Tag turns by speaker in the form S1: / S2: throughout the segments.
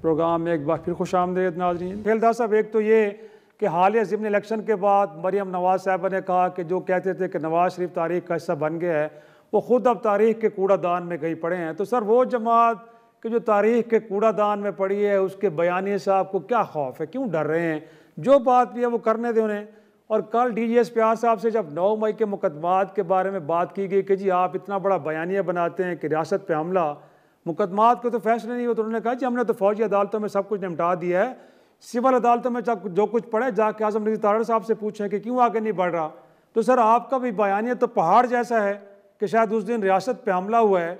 S1: Programme میں ایک بار پھر خوش آمدید ناظرین۔ خیلدار صاحب، ایک تو یہ کہ حالیہ ضمن الیکشن کے بعد مریم نواز صاحبہ نے کہا کہ جو کہتے تھے کہ نواز شریف تاریخ کا حصہ بن گیا ہے وہ خود اب تاریخ کے کوڑا دان میں گئی پڑے ہیں۔ تو سر، وہ جماعت کہ جو تاریخ کے کوڑا دان میں پڑی ہے، اس کے بیانیے سے آپ کو کیا خوف ہے؟ کیوں ڈر رہے ہیں؟ جو بات بھی ہے وہ کرنے دیں انہیں۔ اور کل ڈی جی ایس پیار صاحب سے جب 9 مئی کے مقدمات کے بارے میں بات کی گئی کہ جی آپ اتنا بڑا بیانیہ بناتے ہیں کہ ریاست پہ حملہ، مقدمات کو تو فیصلے نہیں ہوتے، انہوں نے کہا جی ہم نے تو فوجی عدالتوں میں سب کچھ نمٹا دیا ہے، سول عدالتوں میں جو کچھ پڑے جا کے اعظم رضا تارڑ صاحب سے پوچھیں کہ کیوں آگے نہیں بڑھ رہا۔ تو سر، آپ کا بھی بیانیہ تو پہاڑ جیسا ہے کہ شاید اس دن ریاست پہ حملہ ہوا ہے،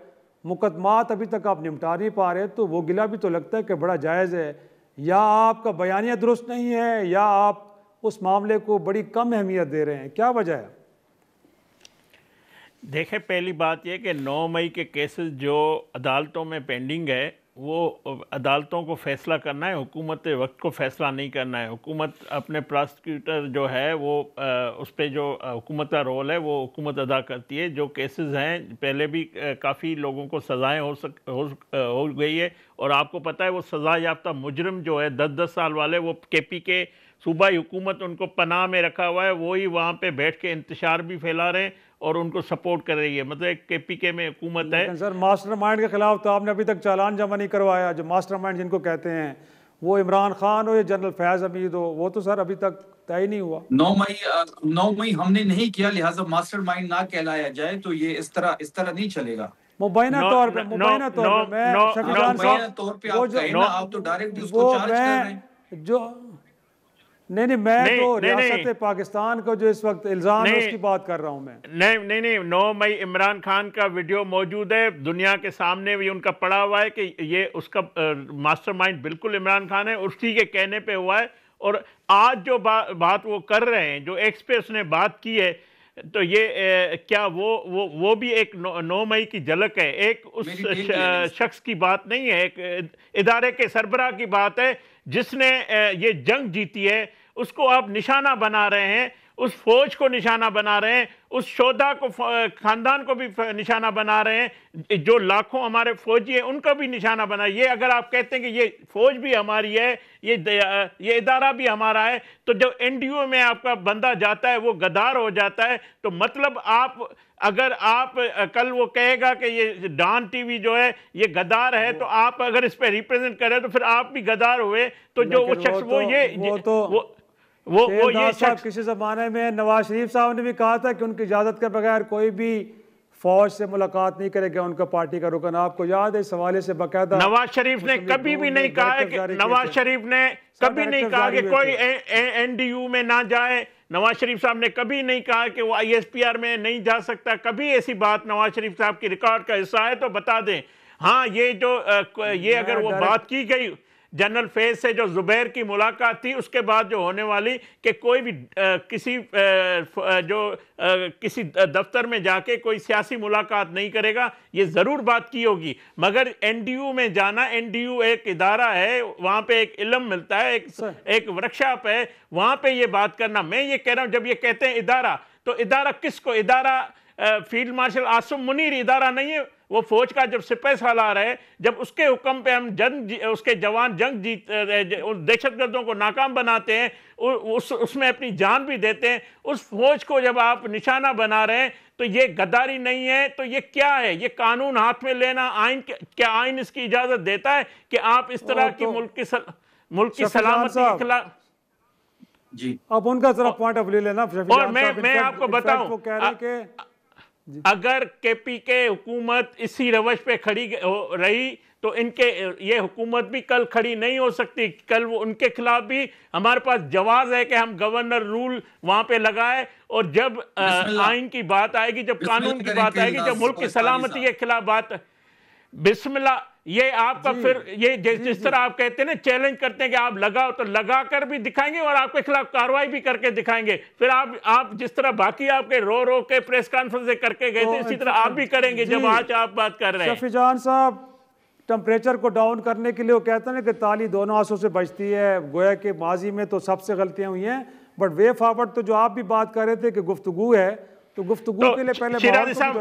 S1: مقدمات ابھی تک آپ نمٹا نہیں پا رہے، تو وہ گلہ بھی تو لگتا ہے کہ بڑا جائز ہے۔ یا آپ کا بیانیہ درست نہیں ہے یا آپ اس معاملے کو بڑی کم اہمیت دے رہے ہیں، کیا وجہ ہے؟
S2: دیکھیں، پہلی بات یہ کہ 9 مئی کے کیسز جو عدالتوں میں پینڈنگ ہے وہ عدالتوں کو فیصلہ کرنا ہے، حکومت وقت کو فیصلہ نہیں کرنا ہے۔ حکومت اپنے پراسیکیوٹر جو ہے وہ اس پہ جو حکومت کا رول ہے وہ حکومت ادا کرتی ہے۔ جو کیسز ہیں پہلے بھی کافی لوگوں کو سزائیں ہو گئی ہے، اور آپ کو پتہ ہے وہ سزا یافتہ مجرم جو ہے 10 سال والے، وہ کے پی کے صوبائی حکومت ان کو پناہ میں رکھا ہوا ہے، وہی وہاں پہ بیٹھ کے انتشار بھی پھیلا رہے ہیں اور ان کو سپورٹ کر رہی ہے۔ مطلب کے پی کے میں حکومت ہے۔
S1: لیکن سر، ماسٹر مائنڈ کے خلاف تو آپ نے ابھی تک چالان جمع نہیں کروایا۔ جو ماسٹر مائنڈ جن کو کہتے ہیں، وہ عمران خان ہو یا جنرل فیض حمید ہو، وہ تو سر ابھی تک طے نہیں ہوا۔
S3: 9 مئی ہم نے نہیں کیا، لہٰذا ماسٹر مائنڈ نہ کہلایا جائے، تو یہ اس طرح نہیں چلے گا۔
S1: مبینہ طور پہ میں شفیع جان صاحب،
S3: طور پہ آپ کہیں نا، آپ تو ڈائریکٹ اس کو چارج کر رہے ہیں۔
S1: جو نہیں میں تو ریاست پاکستان کو جو اس وقت الزام ہے اس کی بات کر رہا ہوں میں۔
S2: نہیں 9 مئی عمران خان کا ویڈیو موجود ہے، دنیا کے سامنے بھی ان کا پڑا ہوا ہے کہ یہ اس کا ماسٹر مائنڈ بالکل عمران خان ہے، اسی کے کہنے پہ ہوا ہے۔ اور آج جو بات وہ کر رہے ہیں، جو ایکس پہ اس نے بات کی ہے، تو یہ کیا وہ بھی ایک 9 مئی کی جھلک ہے، ایک اس شخص کی بات نہیں ہے، ایک ادارے کے سربراہ کی بات ہے جس نے یہ جنگ جیتی ہے۔ اس کو آپ نشانہ بنا رہے ہیں، اس فوج کو نشانہ بنا رہے ہیں، اس شہداء کو، خاندان کو بھی نشانہ بنا رہے ہیں، جو لاکھوں ہمارے فوجی ہیں ان کا بھی نشانہ بنا۔ یہ اگر آپ کہتے ہیں کہ یہ فوج بھی ہماری ہے، یہ ادارہ بھی ہمارا ہے، تو جب این ڈی او میں آپ کا بندہ جاتا ہے وہ غدار ہو جاتا ہے، تو مطلب اگر آپ کل وہ کہے گا کہ یہ ڈان ٹی وی جو ہے یہ غدار ہے، تو آپ اگر اس پہ ریپریزنٹ کریں تو پھر آپ بھی غدار ہوئے۔ تو جو وہ شخص
S1: یہ شخص کسی زمانے میں نواز شریف صاحب نے بھی کہا تھا کہ ان کی اجازت کے بغیر کوئی بھی فوج سے ملاقات نہیں کرے گا ان کا پارٹی کا رکن۔ آپ کو یاد ہے اس حوالے سے باقاعدہ
S2: نواز شریف نے کبھی بھی نہیں کہا کہ کوئی این ڈی یو میں نہ جائے۔ نواز شریف صاحب نے کبھی نہیں کہا کہ وہ آئی ایس پی آر میں نہیں جا سکتا، کبھی ایسی بات نواز شریف صاحب کی ریکارڈ کا حصہ ہے تو بتا دیں۔ ہاں، یہ اگر وہ بات کی گئی جنرل فیض سے جو زبیر کی ملاقات تھی، اس کے بعد جو ہونے والی کہ کوئی بھی کسی دفتر میں جا کے کوئی سیاسی ملاقات نہیں کرے گا، یہ ضرور بات کی ہوگی۔ مگر این ڈی یو میں جانا، این ڈی یو ایک ادارہ ہے، وہاں پہ ایک علم ملتا ہے، ایک ورکشاپ ہے، وہاں پہ یہ بات کرنا۔ میں یہ کہہ رہا ہوں، جب یہ کہتے ہیں ادارہ، تو ادارہ کس کو؟ ادارہ فیلڈ مارشل عاصم منیر ادارہ نہیں ہے، وہ فوج کا جب سپہ سالار ہے، جب اس کے حکم پہ ہم اس کے جوان جنگ دہشت گردوں کو ناکام بناتے ہیں، اس میں اپنی جان بھی دیتے ہیں، اس فوج کو جب آپ نشانہ بنا رہے ہیں تو یہ غداری نہیں ہے، تو یہ کیا ہے؟ یہ قانون ہاتھ میں لینا، کیا آئین اس کی اجازت دیتا ہے کہ آپ اس طرح کی ملک کی سلامتی کے خلاف؟
S3: جی،
S1: اب ان کا ذرا پوائنٹ آف ویو لینا۔
S2: اور میں آپ کو بتاؤں، اگر کے پی کے حکومت اسی روش پہ کھڑی رہی تو یہ حکومت بھی کل کھڑی نہیں ہو سکتی۔ کل وہ ان کے خلاف بھی ہمارے پاس جواز ہے کہ ہم گورنر رول وہاں پہ لگائے، اور جب آئین کی بات آئے گی، جب قانون کی بات آئے گی، جب ملک کی سلامتی کے خلاف بات، بسم اللہ، یہ آپ کا پھر یہ جس طرح آپ کہتے ہیں نا، چیلنج کرتے ہیں کہ آپ لگاؤ، تو لگا کر بھی دکھائیں گے اور آپ کے خلاف کارروائی بھی کر کے دکھائیں گے۔ پھر آپ جس طرح باقی آپ کے رو کے پریس کانفرنس کر کے گئے تھے، اسی طرح آپ بھی کریں گے جب آج آپ بات کر رہے ہیں۔
S1: شفیع جان صاحب، ٹمپریچر کو ڈاؤن کرنے کے لیے وہ کہتے ہیں کہ تالی دونوں آنسوں سے بجتی ہے، گویا کہ ماضی میں تو سب سے غلطیاں ہوئی ہیں، بٹ وے فارورڈ تو جو آپ بھی بات کر رہے تھے کہ گفتگو ہے، تو گفتگو کے لیے پہلے
S2: شیرازی صاحب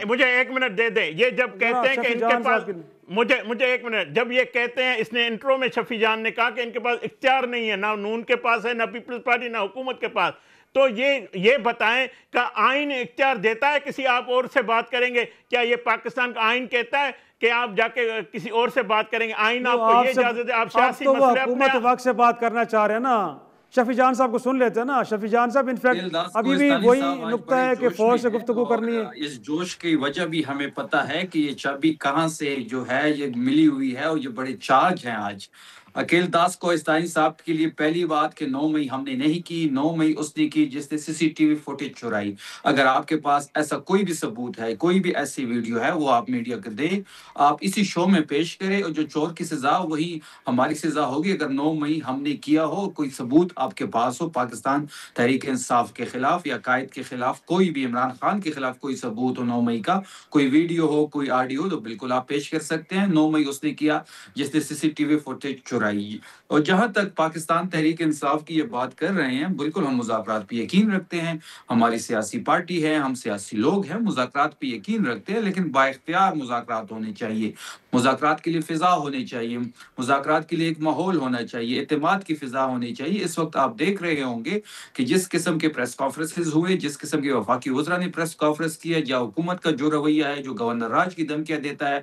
S2: مجھے 1 منٹ دے دیں. یہ جب کہتے ہیں کہ ان کے پاس مجھے 1 منٹ, جب یہ کہتے ہیں, اس نے انٹرو میں شفیع جان نے کہا کہ ان کے پاس اختیار نہیں ہے, نہ نون کے پاس ہے, نہ پیپلز پارٹی, نہ حکومت کے پاس, تو یہ بتائیں کہ آئین اختیار دیتا ہے کسی آپ اور سے بات کریں گے؟ کیا یہ پاکستان کا آئین کہتا ہے کہ آپ جا کے کسی اور سے بات کریں گے؟ آئین آپ کو یہ اجازت ہے, آپ سیاسی مسئلے
S1: اپنے حکومت وقت سے بات کرنا چاہ رہے ہیں نا. شفیع جان صاحب کو سن لیتے ہیں نا. شفیع جان صاحب انفیکٹ ابھی بھی وہی نقطہ ہے کہ فوج سے گفتگو کرنی ہے.
S3: اس جوش کی وجہ بھی ہمیں پتہ ہے کہ یہ چابی کہاں سے جو ہے یہ ملی ہوئی ہے, اور یہ بڑے چارج ہیں. آج عقیل داس کوہستانی صاحب کے لیے پہلی بات کہ 9 مئی ہم نے نہیں کی, 9 مئی اس نے کی جس نے CCTV فوٹیج چرائی. اگر آپ کے پاس ایسا کوئی بھی ثبوت ہے, کوئی بھی ایسی ویڈیو ہے, وہ آپ میڈیا کو دیں, آپ اسی شو میں پیش کریں, اور جو چور کی سزا وہی ہماری سزا ہوگی. اگر 9 مئی ہم نے کیا ہو, کوئی ثبوت آپ کے پاس ہو پاکستان تحریک انصاف کے خلاف یا قائد کے خلاف, کوئی بھی عمران خان کے خلاف کوئی ثبوت ہو 9 مئی کا, کوئی ویڈیو ہو, کوئی آڈیو, تو بالکل آپ پیش کر سکتے ہیں. 9 مئی اس نے کیا جس نے CCTV فوٹیج چرائی. اور جہاں تک پاکستان تحریک انصاف کی یہ بات کر رہے ہیں, بالکل ہم مذاکرات پہ یقین رکھتے ہیں. ہماری سیاسی پارٹی ہے, ہم سیاسی لوگ ہیں, مذاکرات پہ یقین رکھتے ہیں, لیکن با اختیار مذاکرات ہونے چاہیے. مذاکرات کے لیے فضا ہونی چاہیے, مذاکرات کے لیے ایک ماحول ہونا چاہیے, اعتماد کی فضا ہونی چاہیے. اس وقت آپ دیکھ رہے ہوں گے کہ جس قسم کے پریس کانفرنسز ہوئے, جس قسم کے وفاقی وزراء نے پریس کانفرنس کیا, یا حکومت کا جو رویہ ہے, جو گورنر راج کی دھمکیاں دیتا ہے,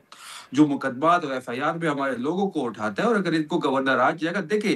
S3: جو مقدمات اور FIR میں ہمارے لوگوں کو اٹھاتا ہے, اور اگر ان کو گورنر راج جائے گا, دیکھیں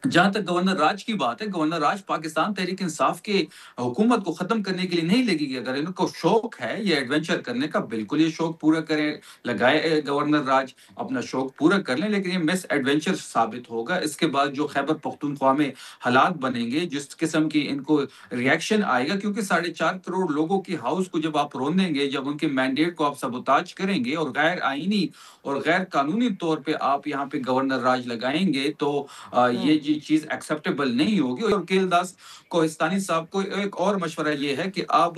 S3: جہاں تک گورنر راج کی بات ہے, گورنر راج پاکستان تحریک انصاف کے حکومت کو ختم کرنے کے لیے نہیں لگے گی. اگر ان کو شوق ہے یہ ایڈونچر کرنے کا, بالکل یہ شوق پورا کریں, لگائے گورنر راج اپنا شوق پورا کر لیں, لیکن یہ مس ایڈونچر ثابت ہوگا. اس کے بعد جو خیبر پختونخوا میں حالات بنیں گے, جس قسم کی ان کو ریاکشن آئے گا, کیونکہ 4.5 کروڑ لوگوں کی ہاؤس کو جب آپ رونیں گے, جب ان کے مینڈیٹ کو آپ سبوتاج کریں گے, اور غیر آئینی اور غیر قانونی طور پہ آپ یہاں پہ گورنر راج لگائیں گے, تو یہ چیز ایکسیپٹیبل نہیں ہوگی. اور عقیل داس کوہستانی صاحب کو ایک اور مشورہ یہ ہے کہ آپ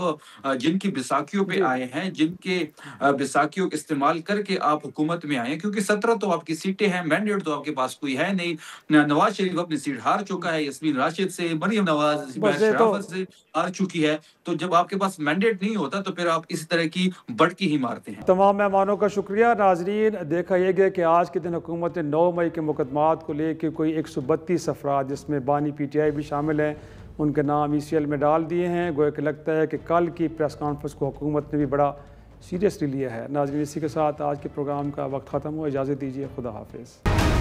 S3: جن کی بیساکھیوں پہ آئے ہیں, جن کے بیساکھیوں استعمال کر کے آپ حکومت میں آئے ہیں, کیونکہ 17 تو آپ کی سیٹیں ہیں, مینڈیٹ تو آپ کے پاس کوئی ہے نہیں. نواز شریف اپنی سیٹ ہار چکا ہے, یاسمین راشد سے, مریم نواز شرافت سے ہار چکی ہے. تو جب آپ کے پاس مینڈیٹ نہیں ہوتا تو پھر آپ اسی طرح کی بڑکی ہی مارتے ہیں.
S1: تمام مہمانوں کا شکریہ. ناظرین, دیکھا یہ گیا کہ آج کے دن حکومت نے 9 مئی کے مقدمات کو لے کے کوئی 132 افراد, جس میں بانی PTI بھی شامل ہیں, ان کے نام ECL میں ڈال دیے ہیں. گویا کہ لگتا ہے کہ کل کی پریس کانفرنس کو حکومت نے بھی بڑا سیریسلی لیا ہے. ناظرین, اسی کے ساتھ آج کے پروگرام کا وقت ختم ہوا. اجازت دیجیے, خدا حافظ.